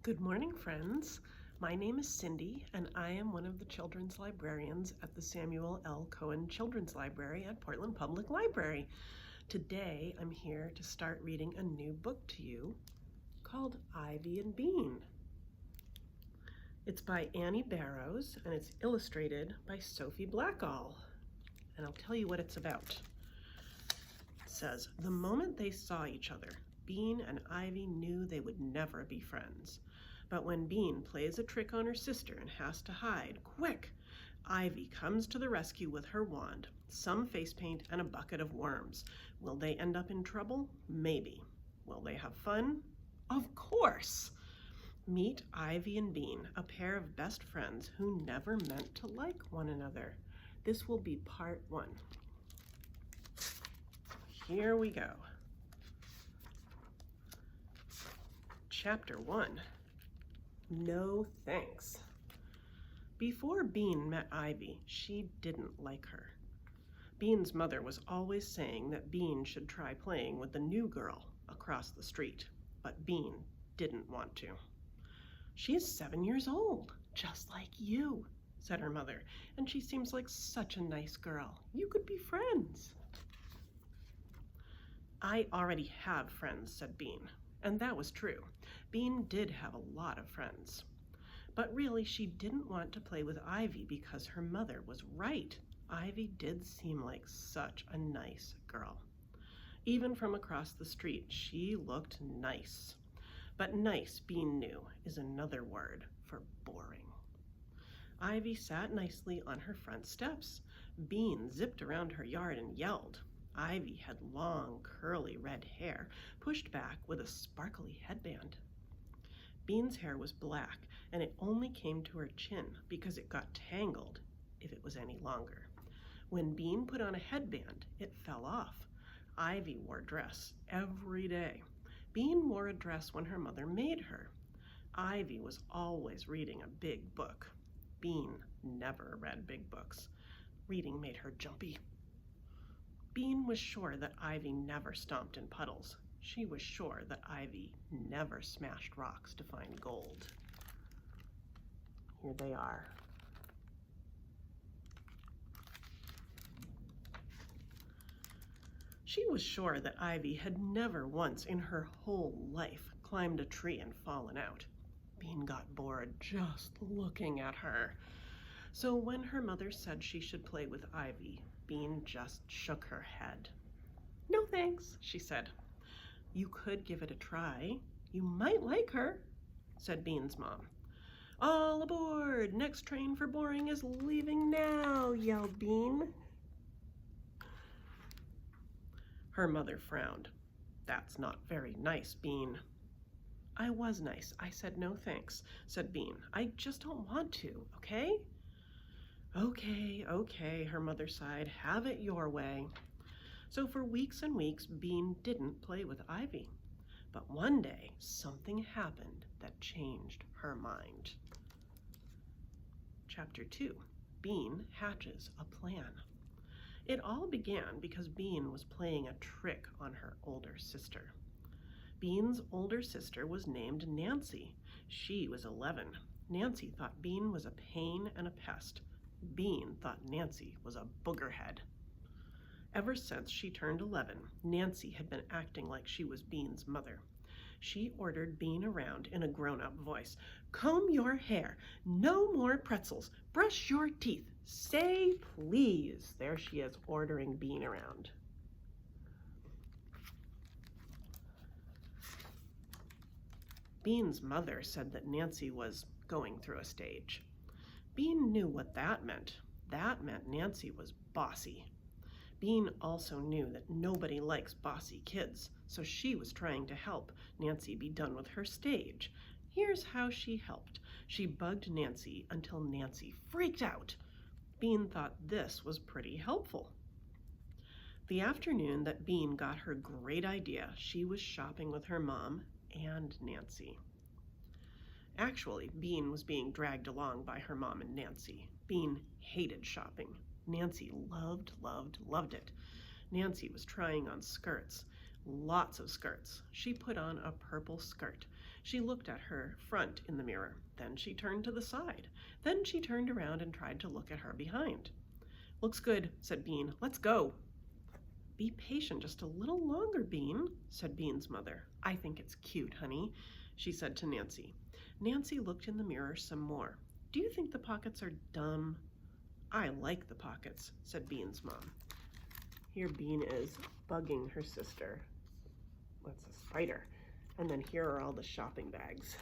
Good morning, friends. My name is Cindy, and I am one of the children's librarians at the Samuel L. Cohen Children's Library at Portland Public Library. Today, I'm here to start reading a new book to you called Ivy and Bean. It's by Annie Barrows, and it's illustrated by Sophie Blackall. And I'll tell you what it's about. It says, the moment they saw each other, Bean and Ivy knew they would never be friends. But when Bean plays a trick on her sister and has to hide, quick! Ivy comes to the rescue with her wand, some face paint, and a bucket of worms. Will they end up in trouble? Maybe. Will they have fun? Of course! Meet Ivy and Bean, a pair of best friends who never meant to like one another. This will be part 1. Here we go. Chapter 1. No thanks. Before Bean met Ivy, she didn't like her. Bean's mother was always saying that Bean should try playing with the new girl across the street, but Bean didn't want to. She is 7 years old, just like you, said her mother, and she seems like such a nice girl. You could be friends. I already have friends, said Bean. And that was true. Bean did have a lot of friends. But really, she didn't want to play with Ivy because her mother was right. Ivy did seem like such a nice girl. Even from across the street, she looked nice. But nice, Bean knew, is another word for boring. Ivy sat nicely on her front steps. Bean zipped around her yard and yelled. Ivy had long, curly red hair, pushed back with a sparkly headband. Bean's hair was black, and it only came to her chin because it got tangled if it was any longer. When Bean put on a headband, it fell off. Ivy wore a dress every day. Bean wore a dress when her mother made her. Ivy was always reading a big book. Bean never read big books. Reading made her jumpy. Bean was sure that Ivy never stomped in puddles. She was sure that Ivy never smashed rocks to find gold. Here they are. She was sure that Ivy had never once in her whole life climbed a tree and fallen out. Bean got bored just looking at her. So when her mother said she should play with Ivy, Bean just shook her head. No thanks, she said. You could give it a try. You might like her, said Bean's mom. All aboard! Next train for boring is leaving now, yelled Bean. Her mother frowned. That's not very nice, Bean. I was nice. I said no thanks, said Bean. I just don't want to, okay? Okay, her mother sighed. Have it your way. So for weeks and weeks, Bean didn't play with Ivy. But one day, something happened that changed her mind. Chapter 2. Bean hatches a plan. It all began because Bean was playing a trick on her older sister. Bean's older sister was named Nancy. She was 11. Nancy thought Bean was a pain and a pest. Bean thought Nancy was a boogerhead. Ever since she turned 11, Nancy had been acting like she was Bean's mother. She ordered Bean around in a grown-up voice. Comb your hair. No more pretzels. Brush your teeth. Say please. There she is, ordering Bean around. Bean's mother said that Nancy was going through a stage. Bean knew what that meant. That meant Nancy was bossy. Bean also knew that nobody likes bossy kids, so she was trying to help Nancy be done with her stage. Here's how she helped. She bugged Nancy until Nancy freaked out. Bean thought this was pretty helpful. The afternoon that Bean got her great idea, she was shopping with her mom and Nancy. Actually, Bean was being dragged along by her mom and Nancy. Bean hated shopping. Nancy loved it. Nancy was trying on skirts, lots of skirts. She put on a purple skirt. She looked at her front in the mirror. Then she turned to the side. Then she turned around and tried to look at her behind. "Looks good," said Bean. "Let's go." "Be patient just a little longer, Bean," said Bean's mother. "I think it's cute, honey," she said to Nancy. Nancy looked in the mirror some more. "Do you think the pockets are dumb?" "I like the pockets," said Bean's mom. Here Bean is bugging her sister. What's a spider? And then here are all the shopping bags.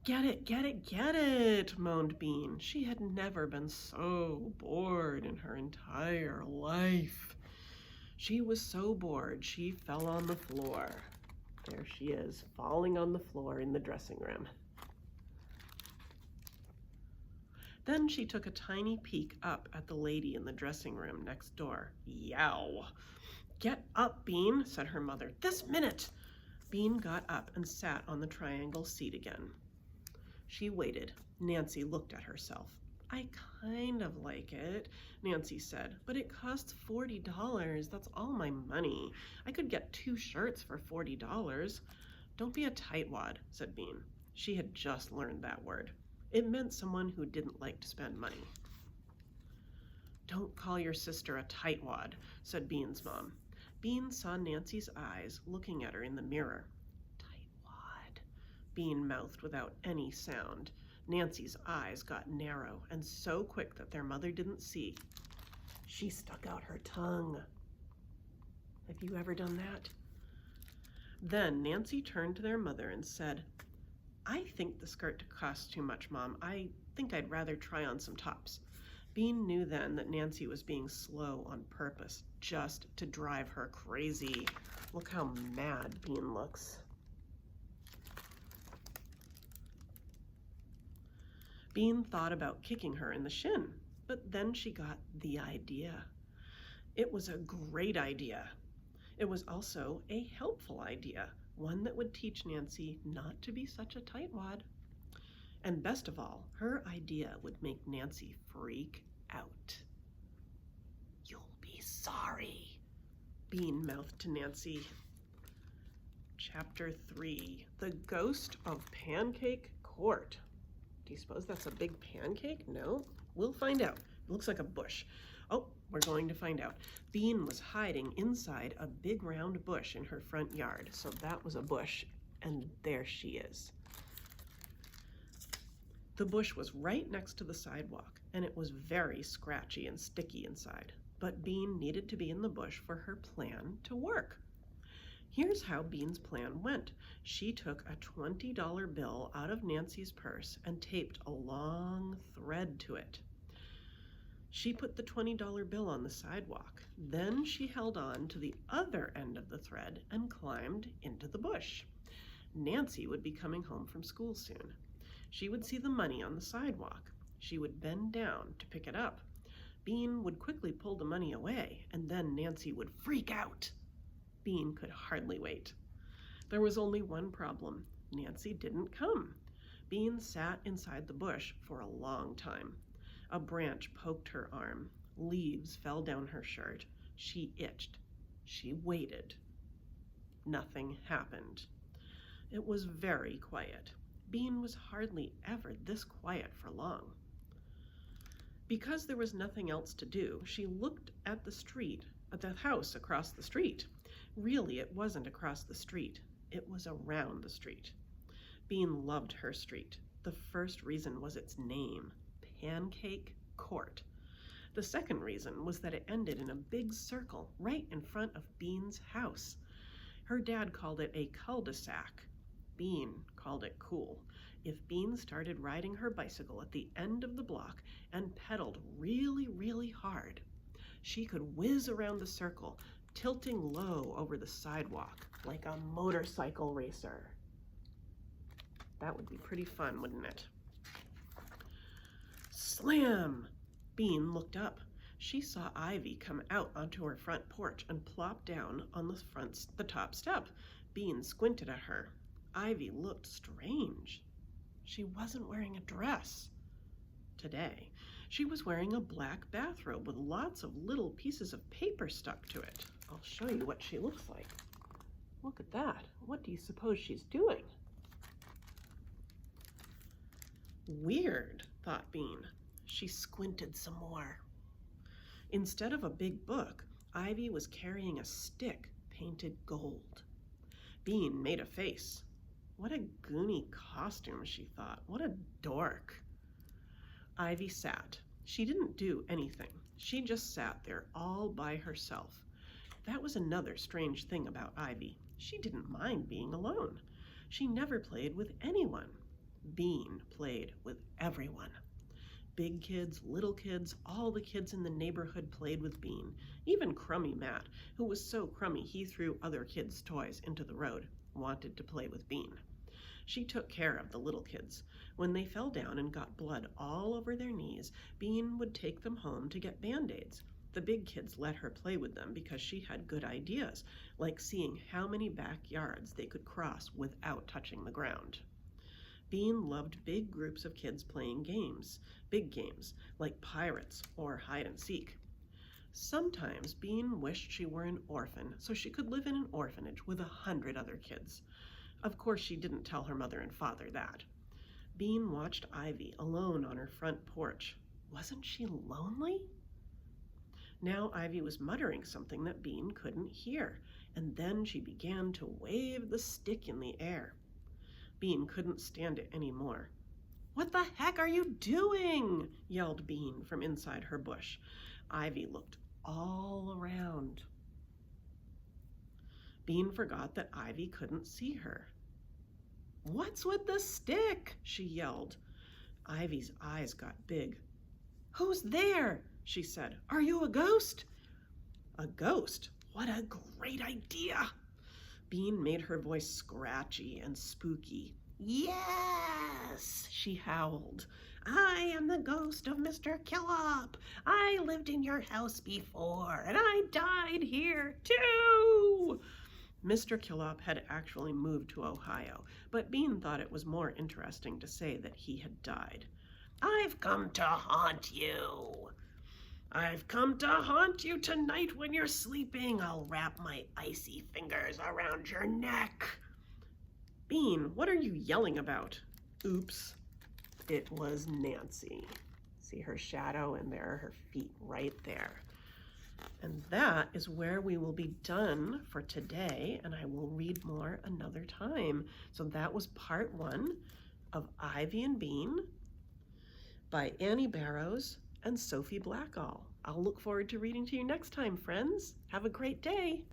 "Get it, get it, get it," moaned Bean. She had never been so bored in her entire life. She was so bored she fell on the floor. There she is, falling on the floor in the dressing room. Then she took a tiny peek up at the lady in the dressing room next door. "Yow!" "Get up, Bean," said her mother. "This minute!" Bean got up and sat on the triangle seat again. She waited. Nancy looked at herself. "I kind of like it," Nancy said, "but it costs $40. That's all my money. I could get 2 shirts for $40. "Don't be a tightwad," said Bean. She had just learned that word. It meant someone who didn't like to spend money. "Don't call your sister a tightwad," said Bean's mom. Bean saw Nancy's eyes looking at her in the mirror. "Tightwad," Bean mouthed without any sound. Nancy's eyes got narrow and so quick that their mother didn't see. She stuck out her tongue. Have you ever done that? Then Nancy turned to their mother and said, "I think the skirt costs too much, Mom. I think I'd rather try on some tops." Bean knew then that Nancy was being slow on purpose, just to drive her crazy. Look how mad Bean looks. Bean thought about kicking her in the shin, but then she got the idea. It was a great idea. It was also a helpful idea, one that would teach Nancy not to be such a tightwad. And best of all, her idea would make Nancy freak out. "You'll be sorry," Bean mouthed to Nancy. Chapter 3, The Ghost of Pancake Court. Do you suppose that's a big pancake? No? We'll find out. It looks like a bush. Oh, we're going to find out. Bean was hiding inside a big round bush in her front yard. So that was a bush, and there she is. The bush was right next to the sidewalk, and it was very scratchy and sticky inside. But Bean needed to be in the bush for her plan to work. Here's how Bean's plan went. She took a $20 bill out of Nancy's purse and taped a long thread to it. She put the $20 bill on the sidewalk. Then she held on to the other end of the thread and climbed into the bush. Nancy would be coming home from school soon. She would see the money on the sidewalk. She would bend down to pick it up. Bean would quickly pull the money away, and then Nancy would freak out. Bean could hardly wait. There was only one problem. Nancy didn't come. Bean sat inside the bush for a long time. A branch poked her arm. Leaves fell down her shirt. She itched. She waited. Nothing happened. It was very quiet. Bean was hardly ever this quiet for long. Because there was nothing else to do, she looked at the house across the street. Really, it wasn't across the street. It was around the street. Bean loved her street. The first reason was its name, Pancake Court. The second reason was that it ended in a big circle right in front of Bean's house. Her dad called it a cul-de-sac. Bean called it cool. If Bean started riding her bicycle at the end of the block and pedaled really, really hard, she could whiz around the circle, tilting low over the sidewalk like a motorcycle racer. That would be pretty fun, wouldn't it? Slam! Bean looked up. She saw Ivy come out onto her front porch and plop down on the top step. Bean squinted at her. Ivy looked strange. She wasn't wearing a dress today. She was wearing a black bathrobe with lots of little pieces of paper stuck to it. I'll show you what she looks like. Look at that. What do you suppose she's doing? Weird, thought Bean. She squinted some more. Instead of a big book, Ivy was carrying a stick painted gold. Bean made a face. What a goony costume, she thought. What a dork. Ivy sat. She didn't do anything. She just sat there all by herself. That was another strange thing about Ivy. She didn't mind being alone. She never played with anyone. Bean played with everyone. Big kids, little kids, all the kids in the neighborhood played with Bean. Even Crummy Matt, who was so crummy he threw other kids' toys into the road, wanted to play with Bean. She took care of the little kids. When they fell down and got blood all over their knees, Bean would take them home to get Band-Aids. The big kids let her play with them because she had good ideas, like seeing how many backyards they could cross without touching the ground. Bean loved big groups of kids playing games, big games, like pirates or hide and seek. Sometimes Bean wished she were an orphan so she could live in an orphanage with 100 other kids. Of course, she didn't tell her mother and father that. Bean watched Ivy alone on her front porch. Wasn't she lonely? Now Ivy was muttering something that Bean couldn't hear, and then she began to wave the stick in the air. Bean couldn't stand it anymore. "What the heck are you doing?" yelled Bean from inside her bush. Ivy looked all around. Bean forgot that Ivy couldn't see her. "What's with the stick?" she yelled. Ivy's eyes got big. "Who's there?" she said. "Are you a ghost?" A ghost? What a great idea! Bean made her voice scratchy and spooky. "Yes," she howled. "I am the ghost of Mr. Killop. I lived in your house before, and I died here too." Mr. Killop had actually moved to Ohio, but Bean thought it was more interesting to say that he had died. "I've come to haunt you. I've come to haunt you tonight when you're sleeping. I'll wrap my icy fingers around your neck." "Bean, what are you yelling about?" Oops, it was Nancy. See her shadow, and there are her feet right there. And that is where we will be done for today, and I will read more another time. So that was part 1 of Ivy and Bean by Annie Barrows and Sophie Blackall. I'll look forward to reading to you next time, friends. Have a great day.